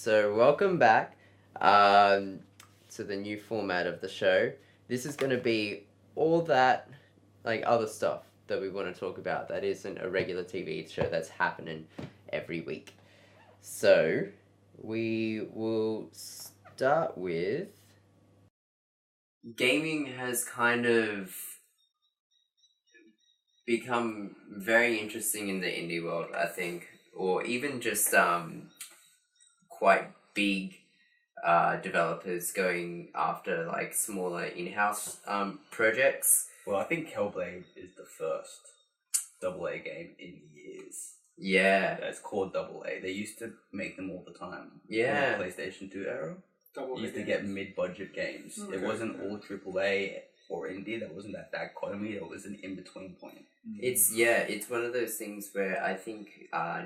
So welcome back um, to the new format of the show. This is going to be all that, like other stuff that we want to talk about that isn't a regular TV show that's happening every week. So we will start with gaming has kind of become very interesting in the indie world, I think, or even just quite big developers going after like smaller in-house projects. Well, I think Hellblade is the first AA game in years. Yeah. It's called AA. They used to make them all the time. Yeah. In the PlayStation 2 era. Double You used to get mid-budget games. Okay. It wasn't all AAA or indie. There wasn't that dichotomy. There was an in-between point. It's one of those things where I think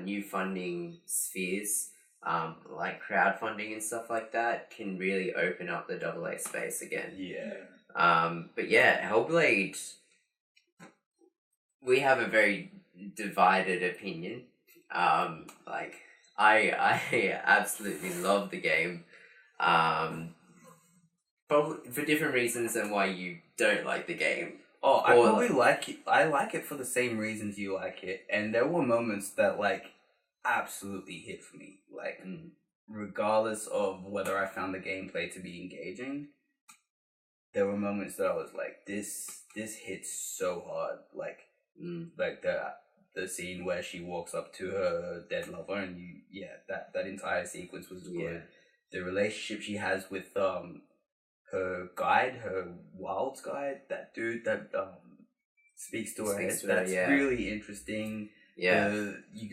new funding spheres, like crowdfunding and stuff like that, can really open up the AA space again. Yeah. But yeah, Hellblade, we have a very divided opinion. Like I absolutely love the game. Probably for different reasons than why you don't like the game. Oh, I probably like it. I like it for the same reasons you like it. And there were moments that, like, absolutely hit for me. Like, regardless of whether I found the gameplay to be engaging, there were moments that I was like, this hits so hard. Like the scene where she walks up to her dead lover and that entire sequence was good. The relationship she has with her guide, her wilds guide, that dude that speaks to her, that's really interesting. Yeah. You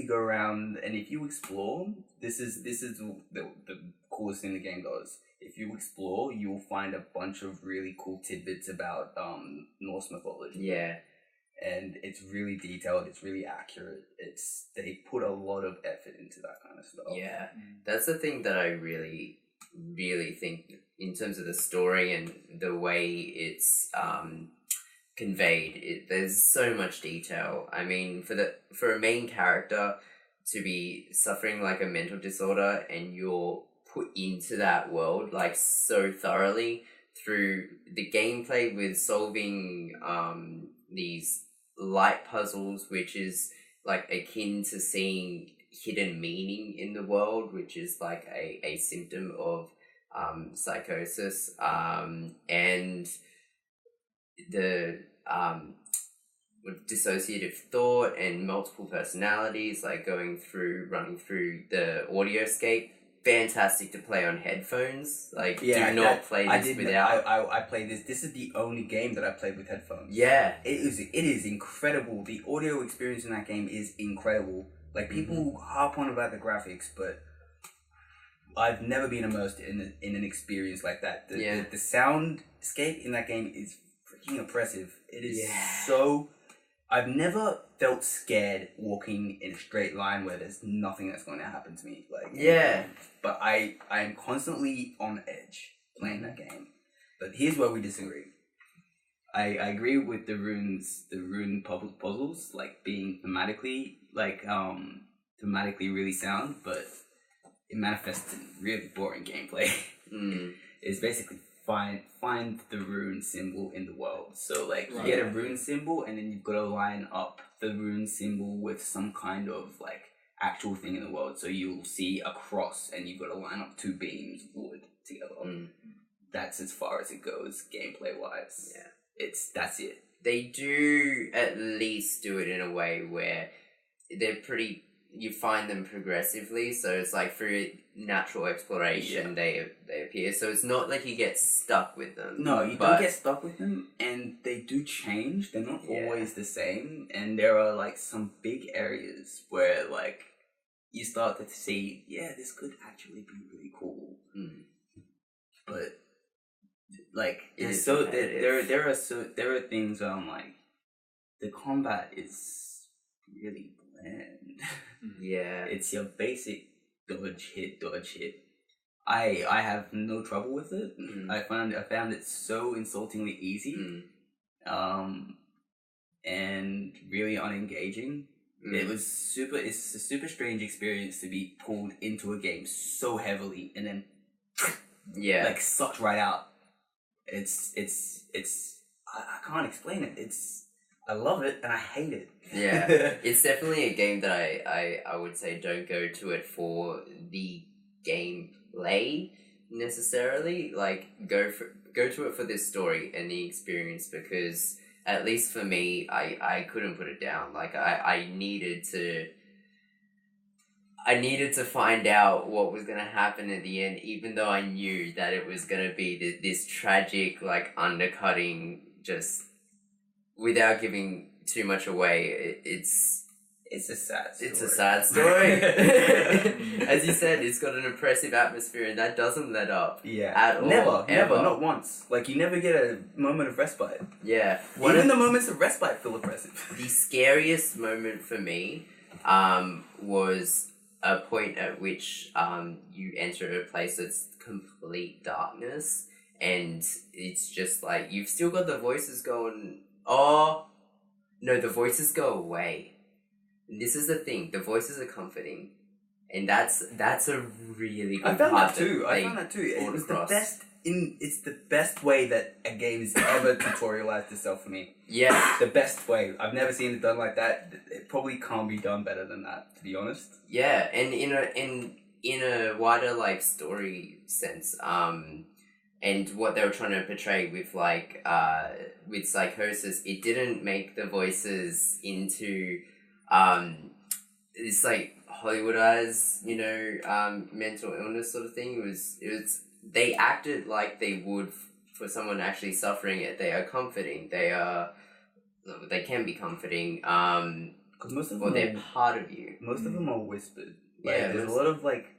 go around, and if you explore, this is the coolest thing the game does. If you explore, you'll find a bunch of really cool tidbits about Norse mythology. Yeah. And it's really detailed, it's really accurate. They put a lot of effort into that kind of stuff. Yeah. That's the thing that I really think in terms of the story and the way it's conveyed. There's so much detail. I mean, for a main character to be suffering like a mental disorder and you're put into that world like so thoroughly through the gameplay with solving these light puzzles, which is like akin to seeing hidden meaning in the world, which is like a symptom of psychosis, and the dissociative thought and multiple personalities, like running through the audioscape. Fantastic to play on headphones. Like, do not play this without. I played this. This is the only game that I played with headphones. Yeah, it is incredible. The audio experience in that game is incredible. Like, people harp on about the graphics, but I've never been immersed in an experience like that. The soundscape in that game is freaking oppressive. It is so. I've never felt scared walking in a straight line where there's nothing that's going to happen to me. But I am constantly on edge playing that game. But here's where we disagree. I agree with the rune puzzles, like being thematically really sound, but it manifests in really boring gameplay. It's basically find the rune symbol in the world. So like you get a rune symbol and then you've got to line up the rune symbol with some kind of like actual thing in the world. So you'll see a cross and you've got to line up two beams of wood together. That's as far as it goes gameplay wise. Yeah. That's it. They do at least do it in a way where you find them progressively, so it's like through natural exploration they appear, so it's not like you get stuck with them. No, you don't get stuck with them, and they do change. They're not always the same, and there are like some big areas where like you start to see, this could actually be really cool. But like there are things where I'm like, the combat is really bland. It's your basic dodge hit. I have no trouble with it. I found it so insultingly easy, and really unengaging. It was it's a super strange experience to be pulled into a game so heavily and then like sucked right out. It's I can't explain it. I love it and I hate it. Yeah, it's definitely a game that I would say don't go to it for the gameplay necessarily. Like go to it for this story and the experience, because at least for me, I couldn't put it down. Like I needed to find out what was gonna happen at the end, even though I knew that it was gonna be this tragic, like, undercutting, just without giving too much away. It's a sad story. It's a sad story. As you said, it's got an oppressive atmosphere, and that doesn't let up. Yeah. At all. Never, not once. Like, you never get a moment of respite. Yeah. Even the moments of respite feel oppressive. The scariest moment for me was a point at which you enter a place that's complete darkness, and it's just like, you've still got the voices going, oh, no, the voices go away. This is the thing, the voices are comforting, and that's a really good I found part that too. It was the best it's the best way that a game has ever tutorialized itself for me. Yeah. The best way. I've never seen it done like that. It probably can't be done better than that, to be honest. Yeah, and in a wider, like, story sense, and what they were trying to portray with, like, with Psychosis, it didn't make the voices into this, like, Hollywoodized, mental illness sort of thing. It was they acted like they would for someone actually suffering it. They are comforting. They can be comforting. Because most of them they're part of you. Most of them are whispered. Like, Yeah, there's a lot of, like,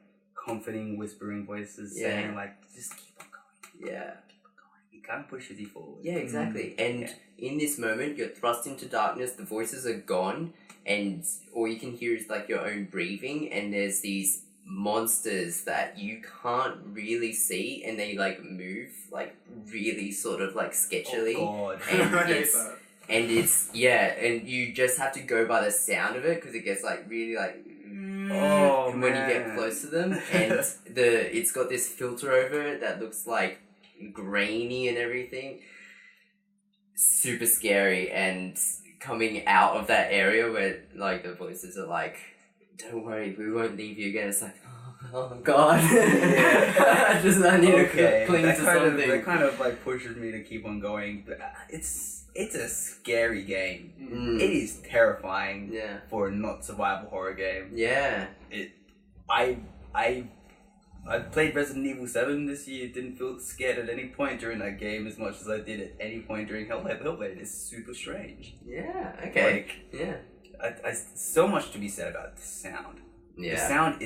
comforting, whispering voices saying, like, just keep on going. Yeah. Keep on going. It kind of pushes you forward. Yeah, exactly. And in this moment, you're thrust into darkness, the voices are gone, and all you can hear is, like, your own breathing, and there's these monsters that you can't really see, and they, like, move, like, really sort of, like, sketchily. Oh, God. And and you just have to go by the sound of it, because it gets, like, really, like, when you get close to them, and it's got this filter over it that looks, like, grainy and everything. Super scary, and coming out of that area where, like, the voices are like, don't worry, we won't leave you again. It's like, oh God. I need to cling to something. That kind of, like, pushes me to keep on going. But it's a scary game. It is terrifying for a not survival horror game. Yeah. I played Resident Evil 7 this year. Didn't feel scared at any point during that game as much as I did at any point during Hellblade. Hellblade is super strange. Yeah. Okay. Like, yeah. I so much to be said about the sound. Yeah. The sound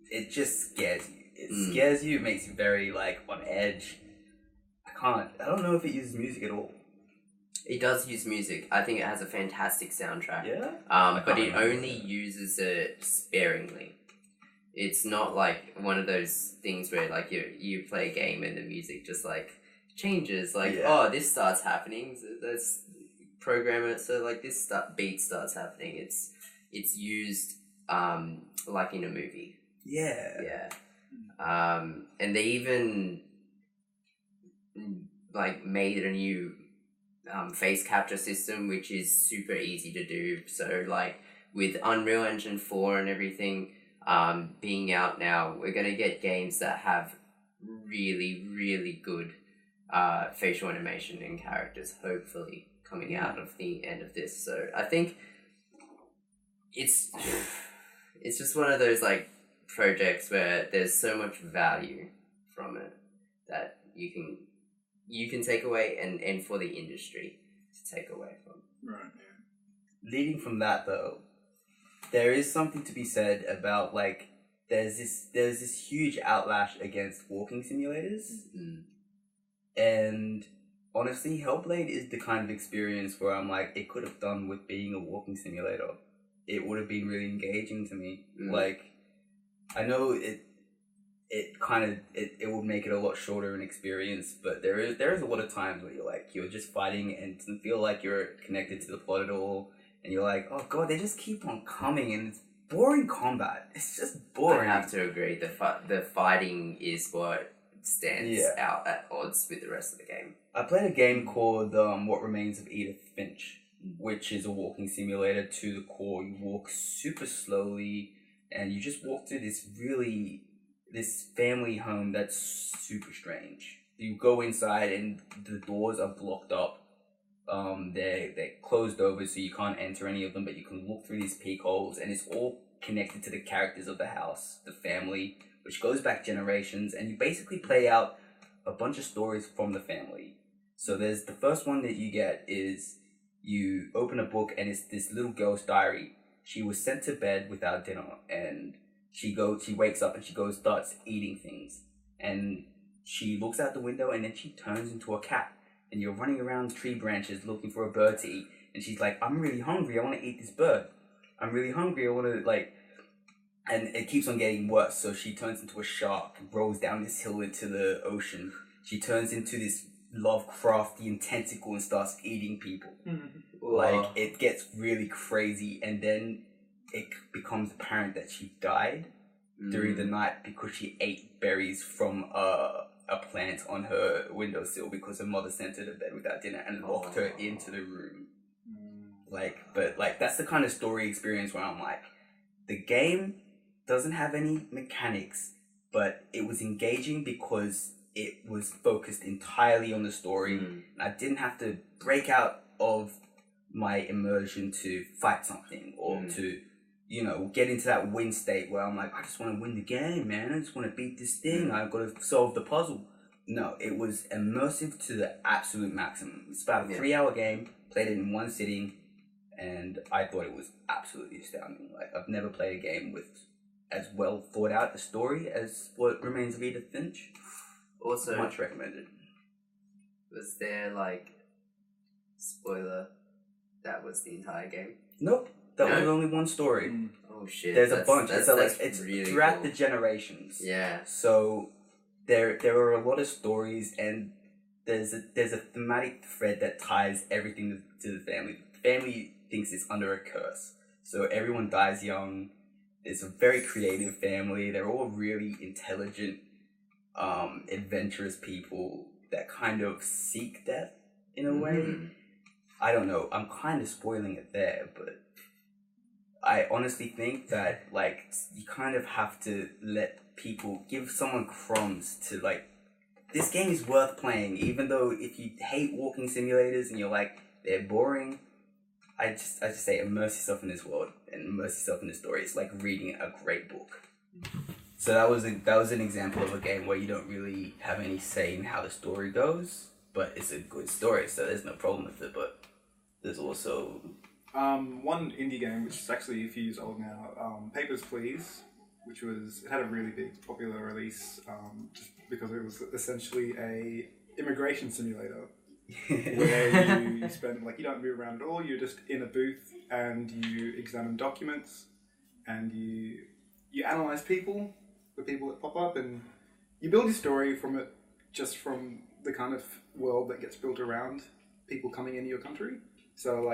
it just scares you. It scares you. It makes you very, like, on edge. I don't know if it uses music at all. It does use music. I think it has a fantastic soundtrack. Yeah. But it only uses it sparingly. It's not like one of those things where, like, you play a game and the music just, like, changes. Like, oh, this starts happening. So let's program it so, like, this beat starts happening. It's used like in a movie. Yeah. Yeah. And they even, like, made a new face capture system, which is super easy to do. So, like, with Unreal Engine 4 and everything being out now, we're going to get games that have really, really good facial animation and characters, hopefully, coming out of the end of this. So I think it's just one of those, like, projects where there's so much value from it that you can take away, and for the industry to take away from. Right, yeah. Leading from that, though, there is something to be said about, like, there's this huge outlash against walking simulators. And honestly, Hellblade is the kind of experience where I'm like, it could have done with being a walking simulator. It would have been really engaging to me. Like, I know it would make it a lot shorter in experience, but there is a lot of times where you're just fighting and it doesn't feel like you're connected to the plot at all. and you're like, oh god, they just keep on coming, and it's boring combat. It's just boring. I have to agree. The fighting is what stands out at odds with the rest of the game. I played a game called What Remains of Edith Finch, which is a walking simulator to the core. You walk super slowly, and you just walk through this family home that's super strange. You go inside, and the doors are blocked up. They're closed over, so you can't enter any of them, but you can look through these peek holes, and it's all connected to the characters of the house, the family, which goes back generations, and you basically play out a bunch of stories from the family. So there's the first one that you get is you open a book, and it's this little girl's diary. She was sent to bed without dinner, and she wakes up and she starts eating things, and she looks out the window, and then she turns into a cat, and you're running around tree branches looking for a bird to eat, and she's like, I'm really hungry, I want to eat this bird. I'm really hungry, I want to, like... And it keeps on getting worse, so she turns into a shark, rolls down this hill into the ocean. She turns into this Lovecraftian tentacle and starts eating people. Like, it gets really crazy, and then it becomes apparent that she died during the night because she ate berries from a plant on her windowsill because her mother sent her to bed without dinner and locked her into the room. But that's the kind of story experience where I'm like, the game doesn't have any mechanics, but it was engaging because it was focused entirely on the story. And I didn't have to break out of my immersion to fight something or to, get into that win state where I'm like, I just want to win the game, man. I just want to beat this thing. I've got to solve the puzzle. No, it was immersive to the absolute maximum. It's about a 3-hour game, played it in one sitting, and I thought it was absolutely astounding. Like, I've never played a game with as well thought out a story as What Remains of Edith Finch. Also, much recommended. Was there, spoiler, that was the entire game? Nope. That was only one story. Oh shit. There's a bunch. That's it's really throughout cool. the generations. Yeah. So there are a lot of stories, and there's a thematic thread that ties everything to the family. The family thinks it's under a curse. So everyone dies young. It's a very creative family. They're all really intelligent, adventurous people that kind of seek death in a way. I don't know. I'm kind of spoiling it there, but I honestly think that, you kind of have to let people, give someone crumbs to, this game is worth playing, even though if you hate walking simulators and you're like, they're boring, I just say immerse yourself in this world and immerse yourself in the story. It's like reading a great book. So that was an example of a game where you don't really have any say in how the story goes, but it's a good story, so there's no problem with it. But there's also one indie game which is actually a few years old now, Papers, Please, which had a really big popular release just because it was essentially a immigration simulator. Where you spend, you don't move around at all, you're just in a booth and you examine documents and you analyze people, the people that pop up, and you build your story from the kind of world that gets built around people coming into your country. So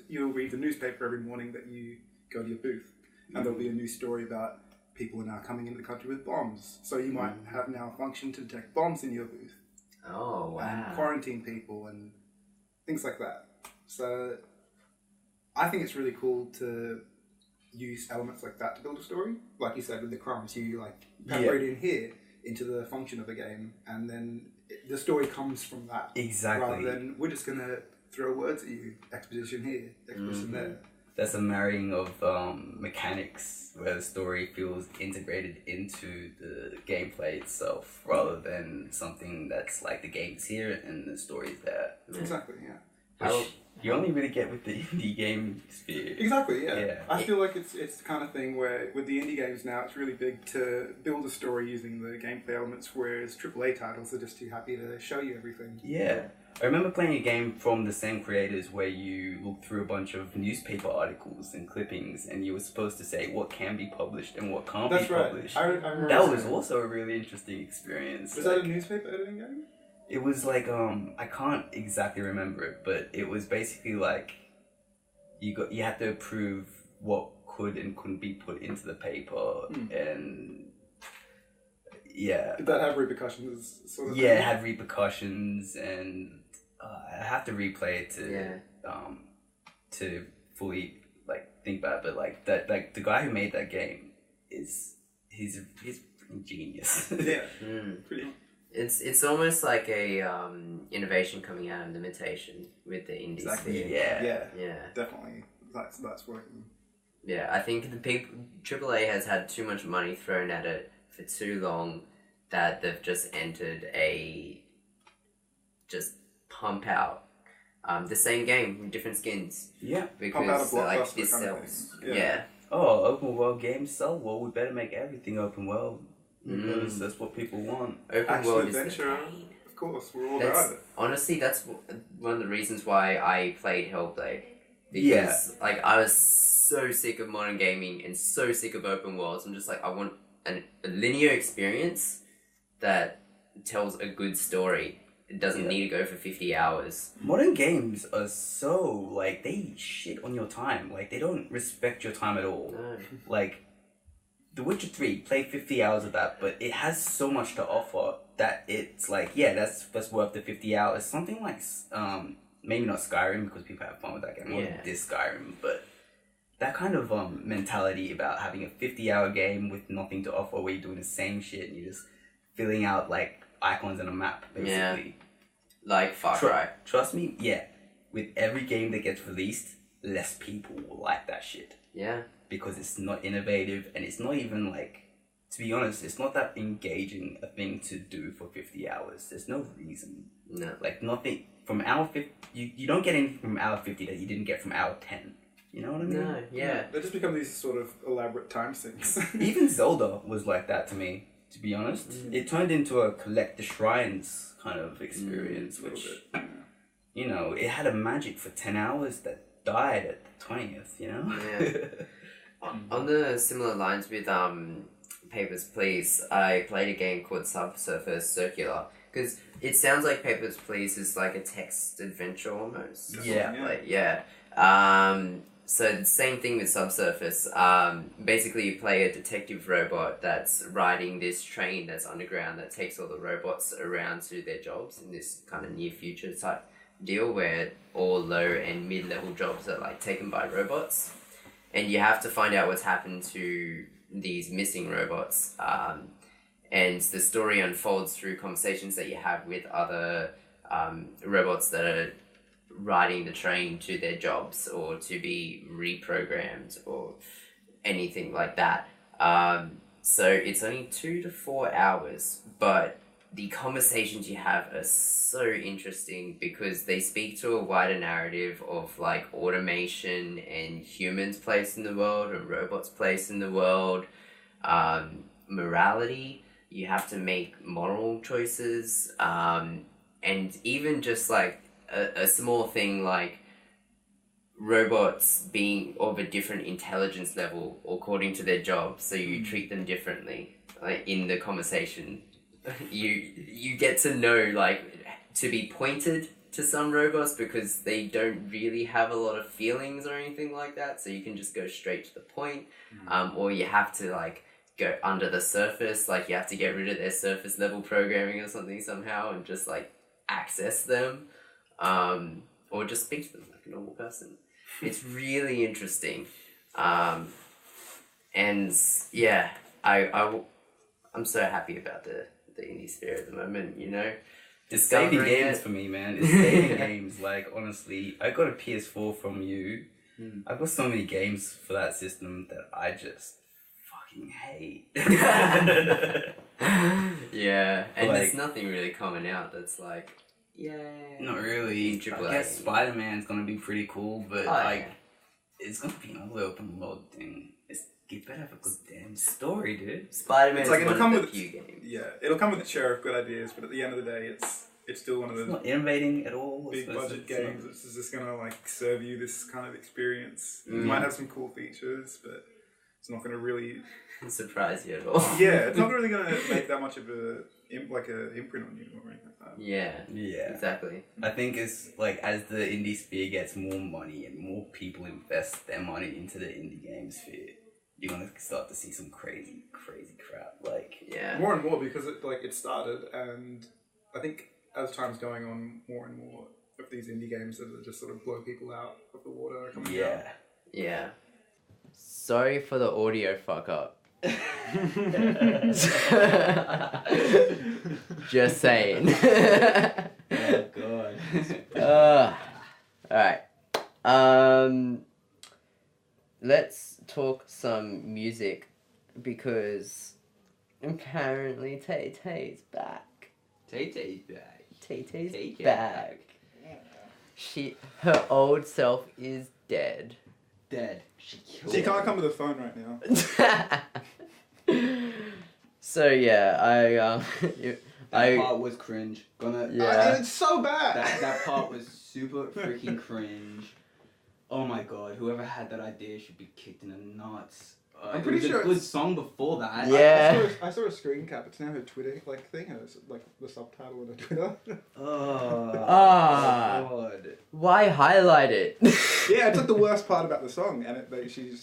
you'll read the newspaper every morning that you go to your booth, and there'll be a new story about people are now coming into the country with bombs. So you might have now a function to detect bombs in your booth. Oh, wow. And quarantine people and things like that. So I think it's really cool to use elements like that to build a story. Like you said with the crumbs, you pepper it in here into the function of the game, and then the story comes from that. Exactly. Rather than we're just going to throw words at you. Exposition here, exposition there. That's a marrying of mechanics where the story feels integrated into the gameplay itself rather than something that's like the game's here and the story's there. Exactly, yeah. Which you only really get with the indie game sphere. Exactly, yeah. I feel like it's the kind of thing where with the indie games now it's really big to build a story using the gameplay elements, whereas AAA titles are just too happy to show you everything. Yeah. I remember playing a game from the same creators where you looked through a bunch of newspaper articles and clippings and you were supposed to say what can be published and what can't be published. I remember that was also a really interesting experience. Was that a newspaper editing game? It was I can't exactly remember it, but it was basically you have to approve what could and couldn't be put into the paper, and Did that have repercussions? Sort of it had repercussions, and I have to replay it to fully think about it. But that the guy who made that game he's a genius. Yeah, pretty. It's almost like a innovation coming out of limitation with the indie sphere. Yeah, definitely. That's working. Yeah, I think the AAA has had too much money thrown at it for too long that they've just entered just pump out the same game with different skins. Yeah, because this sells. Yeah. Oh, open world games sell well. We better make everything open world because that's what people want. Open world adventure. Of course, we're all about it. Honestly, that's one of the reasons why I played Hellblade. Because I was so sick of modern gaming and so sick of open worlds. I'm just like, I want a linear experience that tells a good story. It doesn't need to go for 50 hours. Modern games are so, they shit on your time. They don't respect your time at all. No. The Witcher 3, play 50 hours of that, but it has so much to offer that it's that's worth the 50 hours. Something like, maybe not Skyrim, because people have fun with that game. Or this Skyrim, but that kind of mentality about having a 50-hour game with nothing to offer where you're doing the same shit and you're just filling out, icons on a map, basically. Yeah. Like Far Cry. Trust me, with every game that gets released, less people will like that shit. Yeah. Because it's not innovative, and it's not even, to be honest, it's not that engaging a thing to do for 50 hours. There's no reason. No. Nothing, from hour 50, you don't get anything from hour 50 that you didn't get from hour 10. You know what I mean? No, yeah. They just become these sort of elaborate time sinks. Even Zelda was like that to me, to be honest. It turned into a collect the shrines kind of experience, which, it had a magic for 10 hours that died at the 20th, Yeah. On the similar lines with Papers, Please, I played a game called Subsurface Circular, because it sounds like Papers, Please is like a text adventure almost. So the same thing with Subsurface. Basically, you play a detective robot that's riding this train that's underground that takes all the robots around to their jobs in this kind of near future type deal where all low and mid-level jobs are taken by robots. And you have to find out what's happened to these missing robots. And the story unfolds through conversations that you have with other robots that are riding the train to their jobs or to be reprogrammed or anything like that. So it's only 2 to 4 hours, but the conversations you have are so interesting because they speak to a wider narrative of automation and humans' place in the world and robots' place in the world, morality. You have to make moral choices, and even just a small thing like robots being of a different intelligence level according to their job, so you treat them differently. In the conversation, you get to know to be pointed to some robots because they don't really have a lot of feelings or anything like that, so you can just go straight to the point. Or you have to go under the surface, you have to get rid of their surface level programming or something somehow and just access them. Or just speak to them like a normal person. It's really interesting. And yeah, I'm so happy about the indie sphere at the moment, It's saving games for me, man. It's saving games. Honestly, I got a PS4 from you. I've got so many games for that system that I just fucking hate. Yeah, and there's nothing really coming out that's not really. AAA. I guess Spider-Man's gonna be pretty cool, but it's gonna be another open world thing. You better have a good damn story, dude. Spider-Man's one of the few games. Yeah, it'll come with a share of good ideas, but at the end of the day, it's still one of those. It's not innovating at all. Big budget games. It's just gonna serve you this kind of experience. It might have some cool features, but it's not going to really surprise you at all. yeah, it's not really going to make that much of a imprint on you or anything like that. Yeah. Exactly. I think it's like as the indie sphere gets more money and more people invest their money into the indie game sphere, you're gonna start to see some crazy crap. Like more and more because it started, and I think as time's going on, more and more of these indie games that just sort of blow people out of the water are coming out. Yeah. Sorry for the audio fuck up. Just saying. Oh god. Alright. Let's talk some music because apparently Tay Tay's back. Tay Tay's back. Tay Tay's back. Her old self is dead. She can't come to the phone right now. So yeah, That part was cringe. It's so bad. That part was super freaking cringe. Oh my god! Whoever had that idea should be kicked in the nuts. I'm pretty sure it was a good song before that. Yeah. I saw a screen cap. It's now her Twitter thing. It's like the subtitle on her Twitter. God. Why highlight it? Yeah, it's like the worst part about the song, and she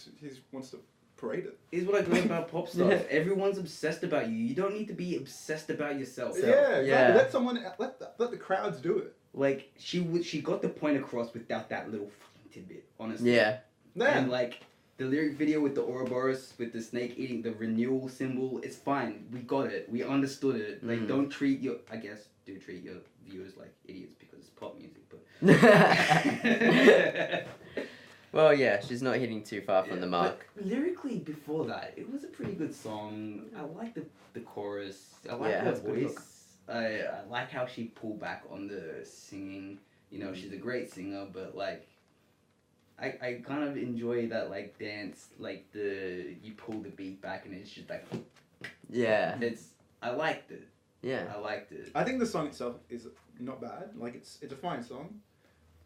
wants to parade it. Here's what I know about pop stars. Everyone's obsessed about you. You don't need to be obsessed about yourself. Yeah, exactly. Let the crowds do it. Like she got the point across without that little fucking tidbit. Honestly. Yeah. And like the lyric video with the Ouroboros with the snake eating the renewal symbol, it's fine. We got it. We understood it. Like don't treat your treat your viewers like idiots because it's pop music, but Well, yeah, she's not hitting too far from the mark. But lyrically, before that, it was a pretty good song. I like the chorus. I like her voice. I like how she pulled back on the singing. You know, she's a great singer, but like, I kind of enjoy that like dance, like you pull the beat back and it's just like. Yeah. I liked it. Yeah. I liked it. I think the song itself is not bad. Like it's a fine song.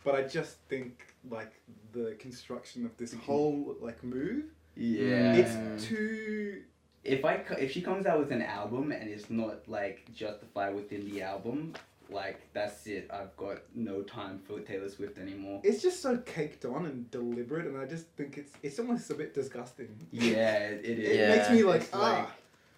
But I just think, like, the construction of this whole, like, move... Yeah. It's too... If she comes out with an album and it's not, like, justified within the album, like, that's it. I've got no time for Taylor Swift anymore. It's just so caked on and deliberate, and I just think it's almost a bit disgusting. Yeah, it is. It makes me, like,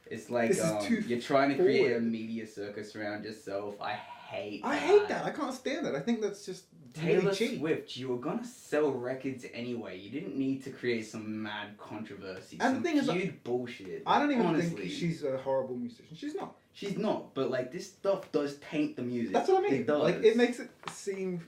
It's like this is too you're trying to create a forward. media circus around yourself. I hate that. I can't stand that. I think that's just Taylor really cheap. Swift, you were gonna sell records anyway. You didn't need to create some mad controversy. And some the thing is, huge bullshit. I don't even honestly, think she's a horrible musician. She's not. She's not, but like this stuff does taint the music. That's what I mean. It does. Like it makes it seem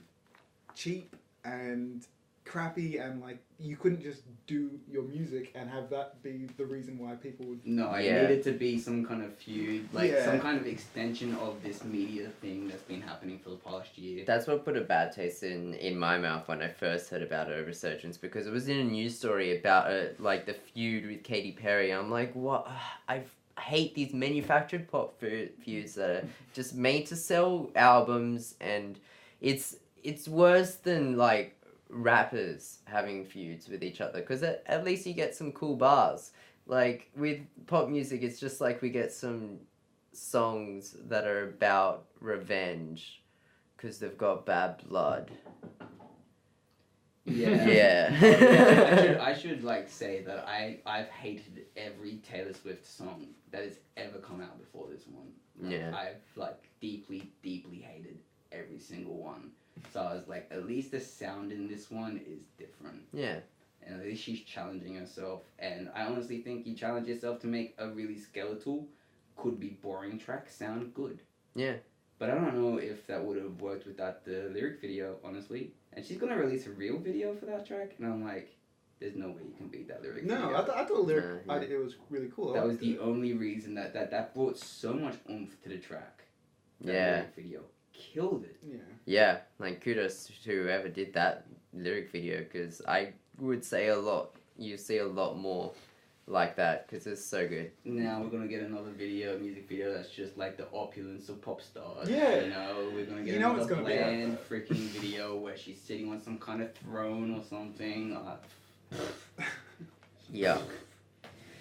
cheap and crappy, and like you couldn't just do your music and have that be the reason why people would. No, it needed to be some kind of feud, like some kind of extension of this media thing that's been happening for the past year. That's what put a bad taste in my mouth when I first heard about her resurgence, because it was in a news story about like the feud with Katy Perry. I'm like, what? I hate these manufactured pop feuds that are just made to sell albums, and it's worse than like rappers having feuds with each other, because at least you get some cool bars. Like with pop music, it's just like we get some songs that are about revenge because they've got bad blood. Yeah. I should like say that I've hated every Taylor Swift song that has ever come out before this one. I've like deeply hated every single one. So I was like, at least the sound in this one is different. Yeah. And at least she's challenging herself. And I honestly think you challenge yourself to make a really skeletal, could be boring track sound good. Yeah. But I don't know if that would have worked without the lyric video, honestly. And she's going to release a real video for that track. And I'm like, there's no way you can beat that lyric video. No, I thought the lyric, it was really cool. That was the only reason that brought so much oomph to the track. That lyric video. Killed it. Yeah, like kudos to whoever did that lyric video, because I would say you see a lot more like that, because it's so good. Now we're gonna get another music video that's just like the opulence of pop stars. Yeah. You know, we're gonna get another bland freaking video where she's sitting on some kind of throne or something. Yuck.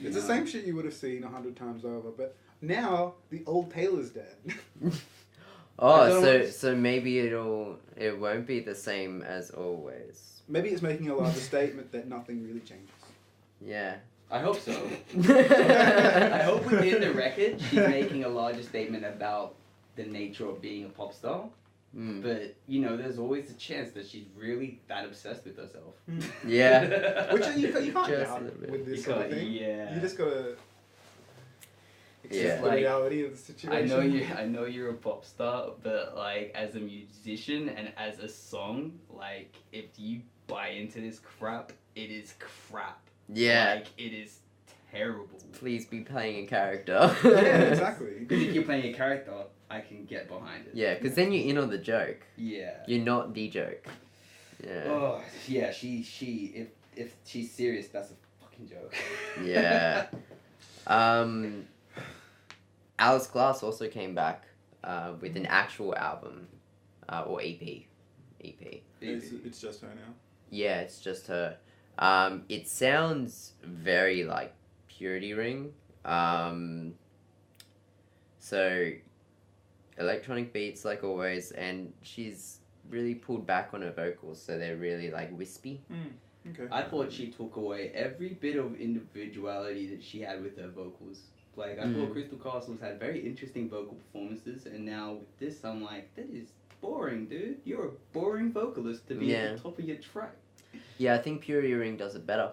It's the same shit you would have seen 100 times over, but now the old Taylor's dead. So maybe it won't be the same as always. Maybe it's making a larger statement that nothing really changes. Yeah. I hope so. I hope within the record she's making a larger statement about the nature of being a pop star. But, you know, there's always a chance that she's really that obsessed with herself. Yeah. Which you can't Just doubt a little bit. with this sort of thing. Yeah. You just gotta accept the Like, reality of the situation. I know you're a pop star, but like as a musician and as a song, like if you buy into this crap, it is crap. Yeah. Like it is terrible. Please be playing a character. Yeah, exactly. Because if you're playing a character, I can get behind it. Yeah, because then you're in on the joke. Yeah. You're not the joke. Yeah. Oh yeah, if she's serious, that's a fucking joke. Yeah. Alice Glass also came back with an actual album or EP. It's just her now. Yeah, it's just her. It sounds very like Purity Ring. So electronic beats like always, and she's really pulled back on her vocals, so they're really like wispy. Okay. I thought she took away every bit of individuality that she had with her vocals. Like, I thought Crystal Castles had very interesting vocal performances, and now with this, I'm like, that is boring, dude. You're a boring vocalist to be at the top of your track. Yeah, I think Purity Ring does it better,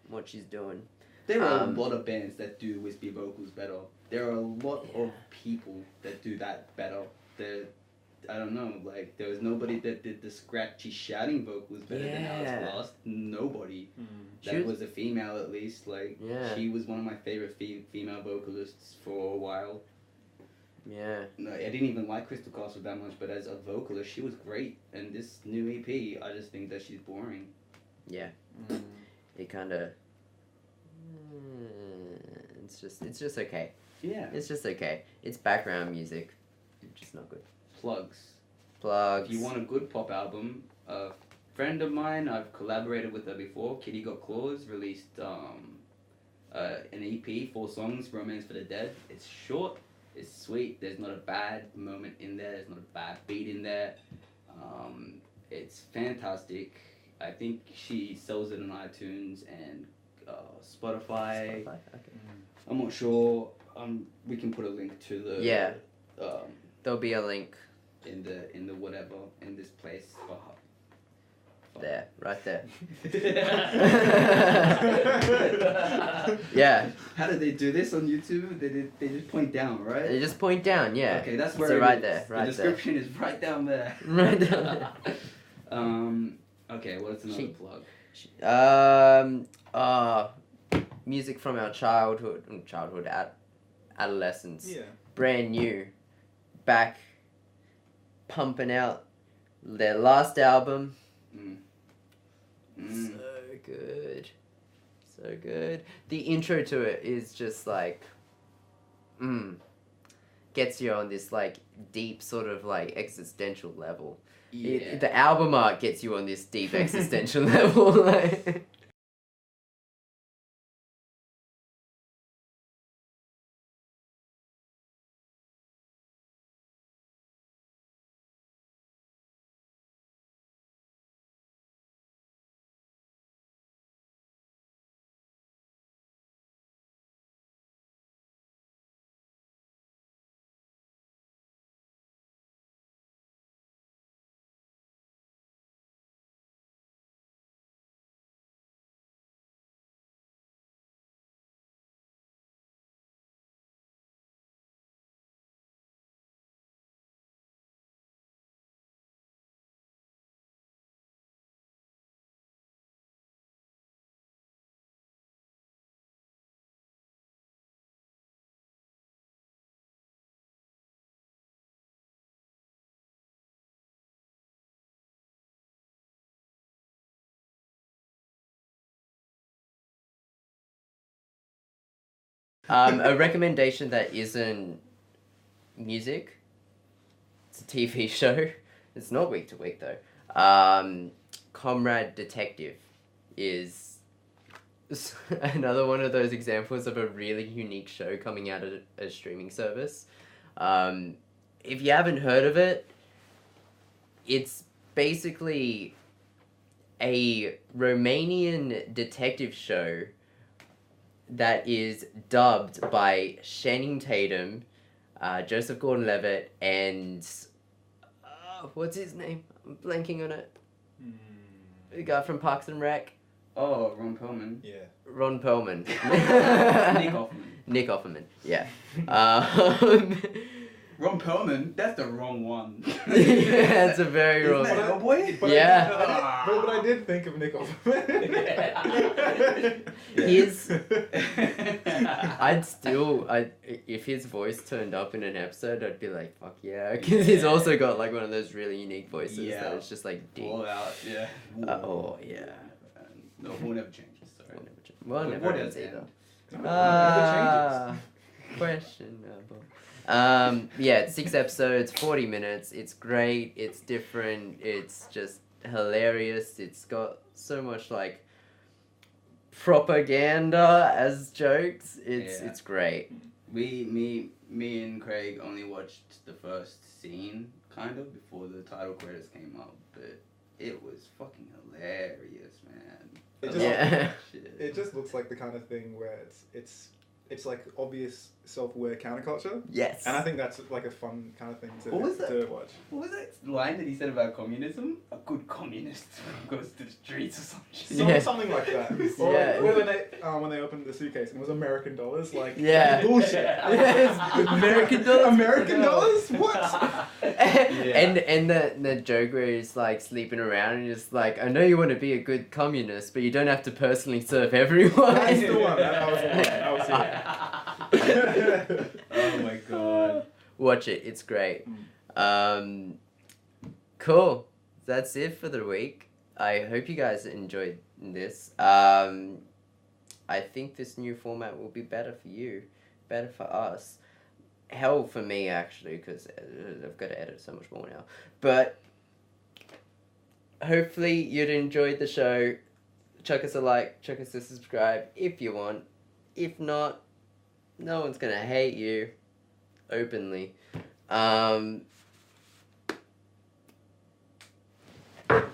what she's doing. There are a lot of bands that do wispy vocals better. There are a lot of people that do that better. I don't know, like, there was nobody that did the scratchy shouting vocals better than Alice Glass. Nobody. That was a female, at least. Like, she was one of my favorite female vocalists for a while. Yeah. No, I didn't even like Crystal Castle that much, but as a vocalist, she was great. And this new EP, I just think that she's boring. Yeah. It kind of... It's just okay. Yeah. It's just okay. It's background music. It's just not good. Plugs. Plugs. If you want a good pop album, a friend of mine, I've collaborated with her before, Kitty Got Claws, released an EP, 4 songs, Romance for the Dead. It's short, it's sweet, there's not a bad moment in there, there's not a bad beat in there. It's fantastic. I think she sells it on iTunes and Spotify. Okay. I'm not sure. We can put a link to the there'll be a link in the whatever in this place. There, right there. Yeah. How did they do this on YouTube? They just point down, right? They just point down, yeah. Okay, that's where so it right is. there, right the description is right down there. Right down there. Okay, what's another plug? Music from our childhood, adolescence. Yeah. Brand new, back, pumping out their last album. So good. So good. The intro to it is just like, gets you on this like deep sort of like existential level. Yeah. The album art gets you on this deep existential level. Like. A recommendation that isn't music. It's a TV show. It's not week to week though. Comrade Detective is another one of those examples of a really unique show coming out of a streaming service. If you haven't heard of it, it's basically a Romanian detective show that is dubbed by Channing Tatum, Joseph Gordon-Levitt, and what's his name? I'm blanking on it. The guy from Parks and Rec. Oh, Ron Perlman. Yeah. Ron Perlman. Nick Offerman. Nick Offerman. Yeah. Ron Perlman? That's the wrong one. Yeah, it's a very Isn't wrong that one. Hellboy? But Yeah. but I did think of Nick Offerman. His, if his voice turned up in an episode, I'd be like, fuck yeah, because he's also got like one of those really unique voices that it's just like deep. All out, yeah. Oh yeah. No, we'll never change this, sorry. Well, What never is ends either. Never Questionable. Yeah, it's 6 episodes, 40 minutes. It's great. It's different. It's just hilarious. It's got so much like propaganda as jokes. It's great. Me and Craig only watched the first scene, kind of, before the title credits came up, but it was fucking hilarious, man. It just looks like the kind of thing where it's like obvious self-aware counterculture. Yes. And I think that's like a fun kind of thing to watch. What was that line that he said about communism? A good communist goes to the streets or some shit. Something like that. Or Yeah. when they opened the suitcase and it was American dollars, like Yeah. bullshit. Yes. American dollars. American dollars? What? And the joke where he's like sleeping around and he's like, I know you want to be a good communist, but you don't have to personally serve everyone. That's the one. That was the one. That was it. Oh my god. Watch it. It's great. Cool. That's it for the week. I hope you guys enjoyed this. I think this new format will be better for you, better for us. Hell for me, actually, because I've got to edit so much more now. But hopefully you'd enjoyed the show. Chuck us a like, chuck us a subscribe if you want. If not, no one's going to hate you openly.